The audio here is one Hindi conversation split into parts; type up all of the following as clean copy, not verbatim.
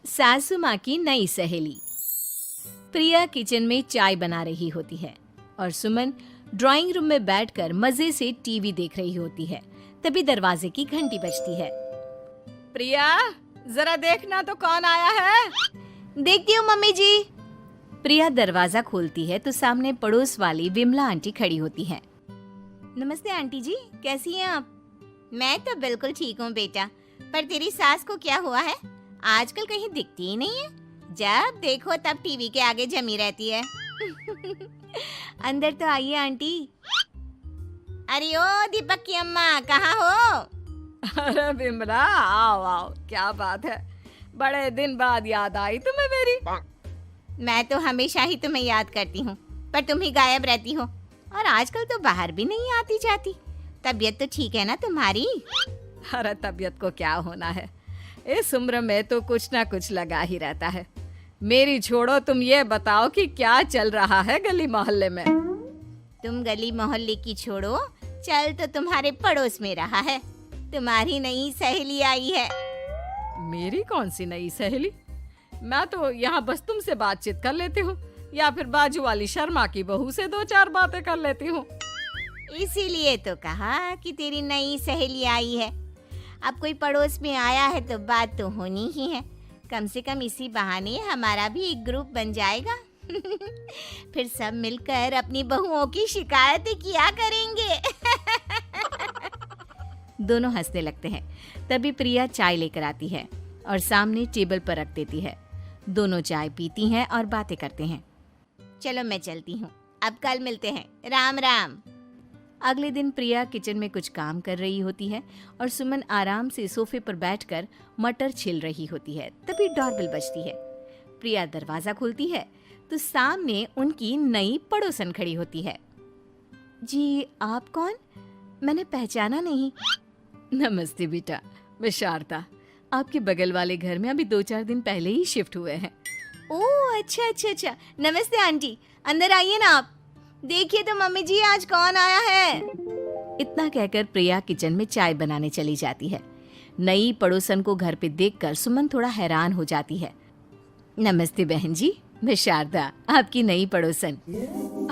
सासू माँ की नई सहेली। प्रिया किचन में चाय बना रही होती है और सुमन ड्राइंग रूम में बैठकर मजे से टीवी देख रही होती है। तभी दरवाजे की घंटी बजती है। प्रिया, जरा देखना तो कौन आया है। देखती हूँ मम्मी जी। प्रिया दरवाजा खोलती है तो सामने पड़ोस वाली विमला आंटी खड़ी होती है। नमस्ते आंटी जी, कैसी हैं आप? मैं तो बिल्कुल ठीक हूँ बेटा, पर तेरी सास को क्या हुआ है? आजकल कहीं दिखती ही नहीं है। जब देखो तब टीवी के आगे जमी रहती है। अंदर तो आइए आंटी। अरे ओ दीपक की अम्मा, कहाँ हो? अरे विमला, आओ आओ, क्या बात है, बड़े दिन बाद याद आई तुम्हें मेरी। मैं तो हमेशा ही तुम्हें याद करती हूँ, पर तुम ही गायब रहती हो और आजकल तो बाहर भी नहीं आती जाती। तबीयत तो ठीक है ना तुम्हारी? अरे तबीयत को क्या होना है, इस उम्र में तो कुछ ना कुछ लगा ही रहता है। मेरी छोड़ो, तुम ये बताओ कि क्या चल रहा है गली मोहल्ले में। तुम गली मोहल्ले की छोड़ो, चल तो तुम्हारे पड़ोस में रहा है। तुम्हारी नई सहेली आई है। मेरी कौन सी नई सहेली? मैं तो यहाँ बस तुमसे बातचीत कर लेती हूँ या फिर बाजू वाली शर्मा की बहू से दो चार बातें कर लेती हूँ। इसीलिए तो कहा कि तेरी नई सहेली आई है। अब कोई पड़ोस में आया है तो बात तो होनी ही है। कम से कम इसी बहाने हमारा भी एक ग्रुप बन जाएगा। फिर सब मिलकर अपनी बहुओं की शिकायतें किया करेंगे। दोनों हंसने लगते हैं। तभी प्रिया चाय लेकर आती है और सामने टेबल पर रख देती है। दोनों चाय पीती हैं और बातें करते हैं। चलो मैं चलती हूँ, अब कल मिलते हैं। राम राम। अगले दिन प्रिया किचन में कुछ काम कर रही होती है और सुमन आराम से सोफे पर बैठकर मटर छिल रही होती है। तभी डोरबेल बजती है। प्रिया दरवाजा खोलती है तो सामने उनकी नई पड़ोसन खड़ी होती है। जी, आप कौन? मैंने पहचाना नहीं। नमस्ते बेटा, मैं शारदा, आपके बगल वाले घर में अभी 2-4 दिन पहले ही शिफ्ट हुए हैं। ओह अच्छा अच्छा अच्छा, नमस्ते आंटी, अंदर आइए ना आप। देखिए तो मम्मी जी, आज कौन आया है। इतना कहकर प्रिया किचन में चाय बनाने चली जाती है। नई पड़ोसन को घर पे देखकर सुमन थोड़ा हैरान हो जाती है। नमस्ते बहन जी, मैं शारदा, आपकी नई पड़ोसन।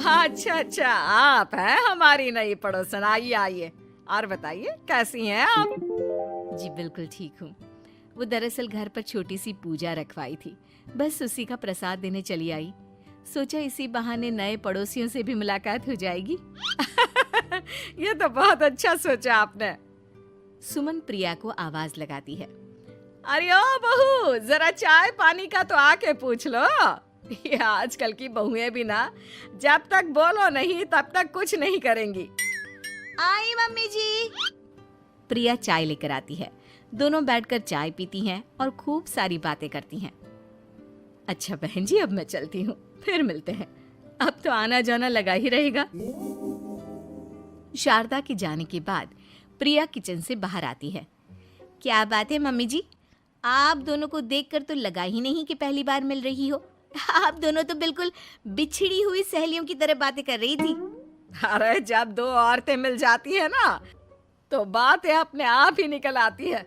अच्छा अच्छा, आप हैं हमारी नई पड़ोसन। आइए आइए, और बताइए कैसी हैं आप? जी बिल्कुल ठीक हूँ। वो दरअसल घर पर छोटी सी पूजा रखवाई थी, बस उसी का प्रसाद देने चली आई। सोचा इसी बहाने नए पड़ोसियों से भी मुलाकात हो जाएगी। ये तो बहुत अच्छा सोचा आपने। सुमन प्रिया को आवाज लगाती है। अरे ओ बहू, जरा चाय पानी का तो आके पूछ लो। ये आजकल की बहुएं भी ना, जब तक बोलो नहीं तब तक कुछ नहीं करेंगी। आई मम्मी जी। प्रिया चाय लेकर आती है। दोनों बैठकर चाय पीती हैं और खूब सारी बातें करती हैं। अच्छा बहन जी, अब मैं चलती हूँ, फिर मिलते हैं। अब तो आना जाना लगा ही रहेगा। शारदा के जाने के बाद प्रिया किचन से बाहर आती है। क्या बात है मम्मी जी, आप दोनों को देखकर तो लगा ही नहीं कि पहली बार मिल रही हो। आप दोनों तो बिल्कुल बिछड़ी हुई सहेलियों की तरह बातें कर रही थी। अरे जब दो औरतें मिल जाती है ना, तो बातें अपने आप ही निकल आती है।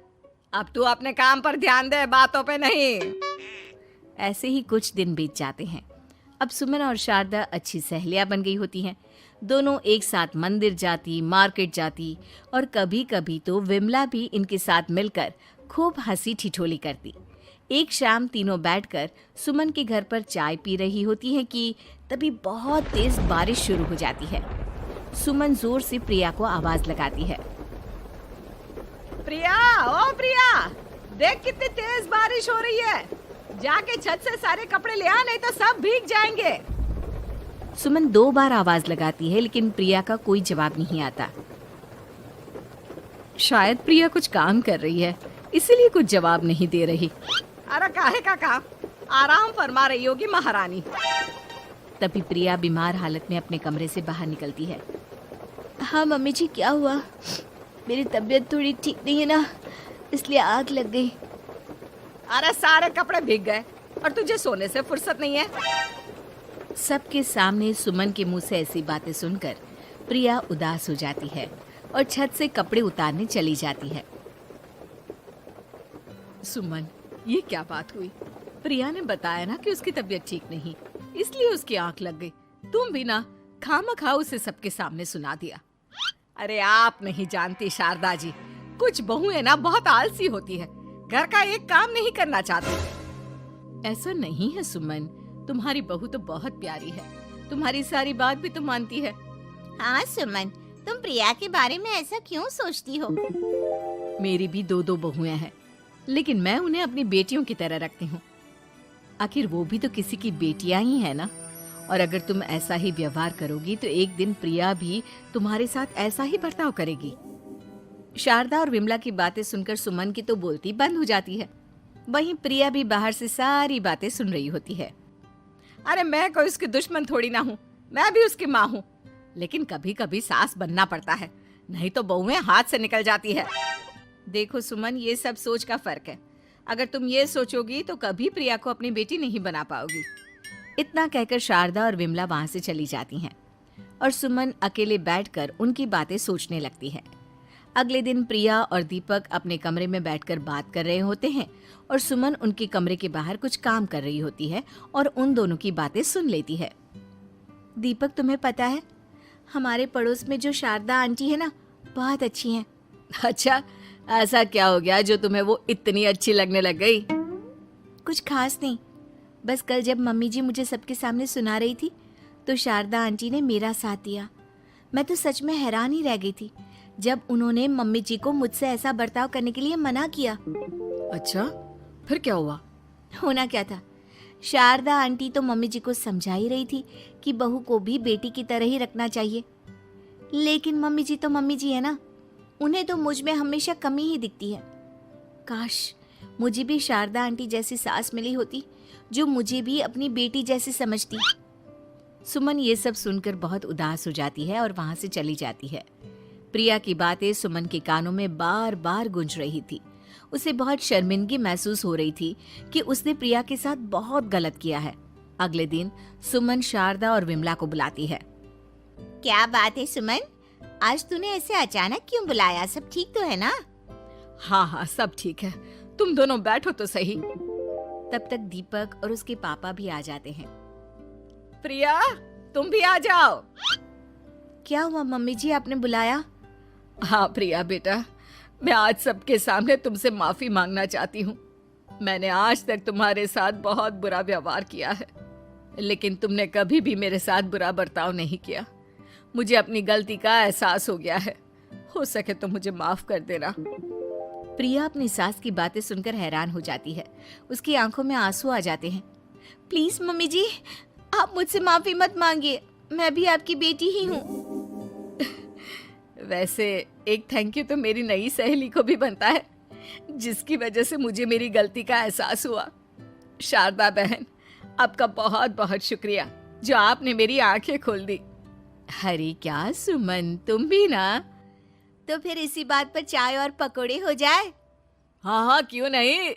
अब तू अपने काम पर ध्यान दे, बातों पे नहीं। ऐसे ही कुछ दिन बीत जाते हैं। अब सुमन और शारदा अच्छी सहेलियां बन गई होती हैं। दोनों एक साथ मंदिर जाती, मार्केट जाती और कभी कभी तो विमला भी इनके साथ मिलकर खूब हंसी ठिठोली करती। एक शाम तीनों बैठकर सुमन के घर पर चाय पी रही होती हैं कि तभी बहुत तेज बारिश शुरू हो जाती है। सुमन जोर से प्रिया को आवाज लगाती है। प्रिया, ओ प्रिया, देख कितनी तेज बारिश हो रही है। जाके छत से सारे कपड़े ले आ, नहीं तो सब भीग जाएंगे। सुमन 2 बार आवाज लगाती है लेकिन प्रिया का कोई जवाब नहीं आता। शायद प्रिया कुछ काम कर रही है, इसीलिए कुछ जवाब नहीं दे रही। अरे काहे का काम, आराम फरमा रही होगी महारानी। तभी प्रिया बीमार हालत में अपने कमरे से बाहर निकलती है। हाँ मम्मी जी, क्या हुआ? मेरी तबीयत थोड़ी ठीक नहीं है ना, इसलिए आग लग गई। अरे सारे कपड़े भीग गए और तुझे सोने से फुर्सत नहीं है। सबके सामने सुमन के मुंह से ऐसी बातें सुनकर प्रिया उदास हो जाती है और छत से कपड़े उतारने चली जाती है। सुमन, ये क्या बात हुई? प्रिया ने बताया ना कि उसकी तबीयत ठीक नहीं, इसलिए उसकी आंख लग गई। तुम भी ना खामखा उसे सबके सामने सुना दिया। अरे आप नहीं जानती शारदा जी, कुछ बहुएं ना बहुत आलसी होती है, घर का एक काम नहीं करना चाहती। ऐसा नहीं है सुमन, तुम्हारी बहू तो बहुत प्यारी है, तुम्हारी सारी बात भी तो मानती है। हाँ सुमन, तुम प्रिया के बारे में ऐसा क्यों सोचती हो? मेरी भी दो दो बहुएं हैं, लेकिन मैं उन्हें अपनी बेटियों की तरह रखती हूँ। आखिर वो भी तो किसी की बेटियां ही है ना। और अगर तुम ऐसा ही व्यवहार करोगी तो एक दिन प्रिया भी तुम्हारे साथ ऐसा ही बर्ताव करेगी। शारदा और विमला की बातें सुनकर सुमन की तो बोलती बंद हो जाती है। वहीं प्रिया भी बाहर से सारी बातें सुन रही होती है। अरे मैं कोई उसकी दुश्मन थोड़ी ना हूँ, मैं भी उसकी माँ हूँ, लेकिन कभी कभी सास बनना पड़ता है, नहीं तो बहुएं हाथ से निकल जाती है। देखो सुमन, ये सब सोच का फर्क है। अगर तुम ये सोचोगी तो कभी प्रिया को अपनी बेटी नहीं बना पाओगी। इतना कहकर शारदा और विमला वहां से चली जाती हैं और सुमन अकेले बैठकर उनकी बातें सोचने लगती है। अगले दिन प्रिया और दीपक अपने कमरे में बैठकर बात कर रहे होते हैं और सुमन उनके कमरे के बाहर कुछ काम कर रही होती है और उन दोनों की बातें सुन लेती है। दीपक, तुम्हें पता है हमारे पड़ोस में जो शारदा आंटी है ना, बहुत अच्छी हैं। अच्छा, ऐसा क्या हो गया जो तुम्हें वो इतनी अच्छी लगने लग गई? कुछ खास नहीं, बस कल जब मम्मी जी मुझे सबके सामने सुना रही थी तो शारदा आंटी ने मेरा साथ दिया। मैं तो सच में हैरान ही रह गई थी जब उन्होंने मम्मी जी को मुझसे ऐसा बर्ताव करने के लिए मना किया। अच्छा, फिर क्या हुआ? होना क्या था, शारदा आंटी तो मम्मी जी को समझा ही रही थी कि बहू को भी बेटी की तरह ही रखना चाहिए, लेकिन मम्मी जी तो मम्मी जी है ना, उन्हें तो मुझ में हमेशा कमी ही दिखती है। काश मुझे भी शारदा आंटी जैसी सास मिली होती जो मुझे भी अपनी बेटी जैसी समझती। सुमन ये सब सुनकर बहुत उदास हो जाती है और वहां से चली जाती है। प्रिया की बातें सुमन के कानों में बार बार गूंज रही थी। उसे बहुत शर्मिंदगी महसूस हो रही थी कि उसने प्रिया के साथ बहुत गलत किया है। अगले दिन सुमन शारदा और विमला को बुलाती है। क्या बात है सुमन, आज तूने ऐसे अचानक क्यों बुलाया? सब ठीक तो है ना? हाँ हाँ, सब ठीक है, तुम दोनों बैठो तो सही। तब तक दीपक और उसके पापा भी आ जाते हैं। प्रिया, तुम भी आ जाओ। क्या हुआ मम्मी जी, आपने बुलाया? हाँ प्रिया बेटा, मैं आज सबके सामने तुमसे माफी मांगना चाहती हूँ। मैंने आज तक तुम्हारे साथ बहुत बुरा व्यवहार किया है, लेकिन तुमने कभी भी मेरे साथ बुरा बर्ताव नहीं किया। मुझे अपनी गलती का एहसास हो गया है, हो सके तो मुझे माफ कर देना। प्रिया अपनी सास की बातें सुनकर हैरान हो जाती है। उसकी आंखों में आंसू आ जाते हैं। प्लीज मम्मी जी, आप मुझसे माफी मत मांगिए, मैं भी आपकी बेटी ही हूँ। वैसे एक थैंक यू तो मेरी नई सहेली को भी बनता है, जिसकी वजह से मुझे मेरी गलती का एहसास हुआ। शारदा बहन, आपका बहुत बहुत शुक्रिया जो आपने मेरी आंखें खोल दी। अरे क्या सुमन, तुम भी ना। तो फिर इसी बात पर चाय और पकोड़े हो जाए? हाँ हाँ, क्यों नहीं।